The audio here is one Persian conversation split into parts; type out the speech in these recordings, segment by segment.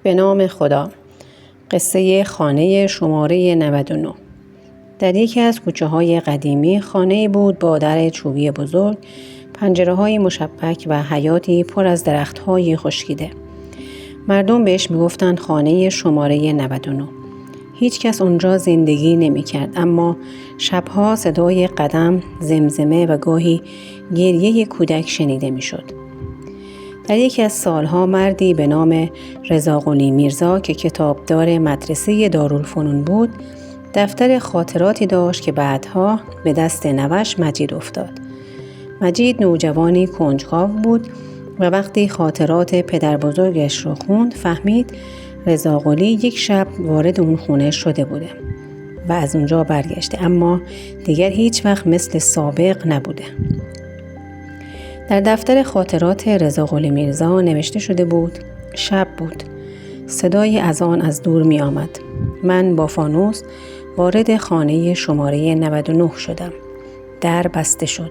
به نام خدا. قصه خانه شماره 99. در یکی از کوچه‌های قدیمی خانه‌ای بود با در چوبی بزرگ، پنجره‌های مشبک و حیاطی پر از درخت‌های خشکیده. مردم بهش میگفتند خانه شماره 99. هیچ کس اونجا زندگی نمی‌کرد، اما شب‌ها صدای قدم، زمزمه و گاهی گریه کودک شنیده می‌شد. در یکی از سالها مردی به نام رضاقلی میرزا که کتابدار مدرسه دارالفنون بود، دفتر خاطراتی داشت که بعدها به دست نوش مجید افتاد. مجید نوجوانی کنجکاو بود و وقتی خاطرات پدر بزرگش رو خوند فهمید رضاقلی یک شب وارد اون خونه شده بوده و از اونجا برگشته، اما دیگر هیچ وقت مثل سابق نبوده. در دفتر خاطرات رضاقلی میرزا نوشته شده بود: شب بود. صدای اذان از دور می آمد. من با فانوس وارد خانه شماره 99 شدم. در بسته شد.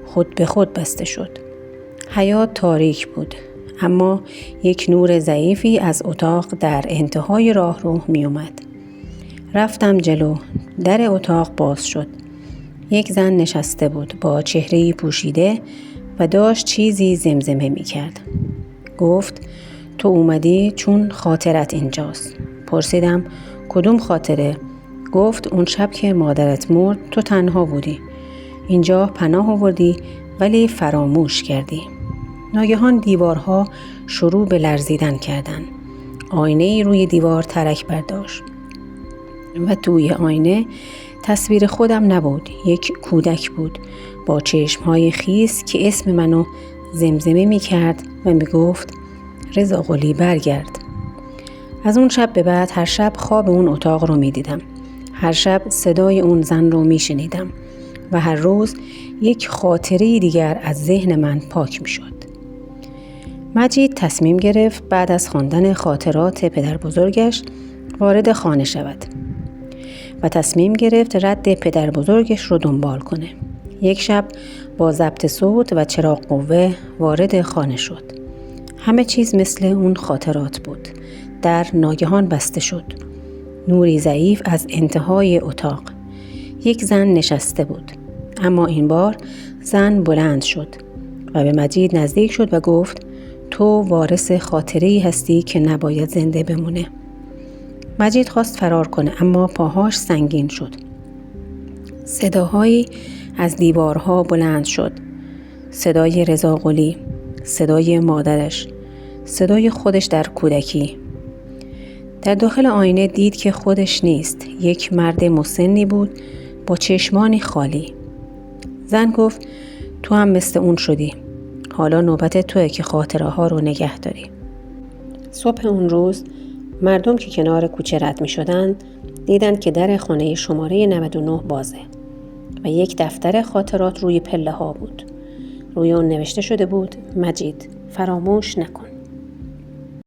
خود به خود بسته شد. حیاط تاریک بود، اما یک نور ضعیفی از اتاق در انتهای راهرو می اومد. رفتم جلو. در اتاق باز شد. یک زن نشسته بود با چهره‌ای پوشیده و داشت چیزی زمزمه می کرد. گفت: تو اومدی چون خاطرت اینجاست. پرسیدم: کدوم خاطره؟ گفت: اون شب که مادرت مرد تو تنها بودی. اینجا پناه آوردی ولی فراموش کردی. ناگهان دیوارها شروع به لرزیدن کردن. آینه‌ای روی دیوار ترک برداشت و توی آینه تصویر خودم نبود، یک کودک بود با چشمهای خیس که اسم منو زمزمه می کرد و می گفت: رضاقلی برگرد. از اون شب به بعد هر شب خواب اون اتاق رو می دیدم. هر شب صدای اون زن رو می شنیدم و هر روز یک خاطره دیگر از ذهن من پاک می شد. مجید تصمیم گرفت بعد از خواندن خاطرات پدر بزرگش وارد خانه شود و تصمیم گرفت رد پدر بزرگش رو دنبال کنه. یک شب با ضبط صوت و چراغ قوه وارد خانه شد. همه چیز مثل اون خاطرات بود. در ناگهان بسته شد. نوری ضعیف از انتهای اتاق. یک زن نشسته بود، اما این بار زن بلند شد و به مجید نزدیک شد و گفت: تو وارث خاطره‌ای هستی که نباید زنده بمونه. مجید خواست فرار کنه، اما پاهاش سنگین شد. صداهایی از دیوارها بلند شد. صدای رضاقلی، صدای مادرش، صدای خودش در کودکی. در داخل آینه دید که خودش نیست. یک مرد مسنی بود با چشمانی خالی. زن گفت: تو هم مثل اون شدی. حالا نوبت توئه که خاطره ها رو نگه داری. صبح اون روز مردم که کنار کوچه رد می شدن دیدن که در خانه شماره 99 بازه و یک دفتر خاطرات روی پله ها بود. روی اون نوشته شده بود: مجید، فراموش نکن.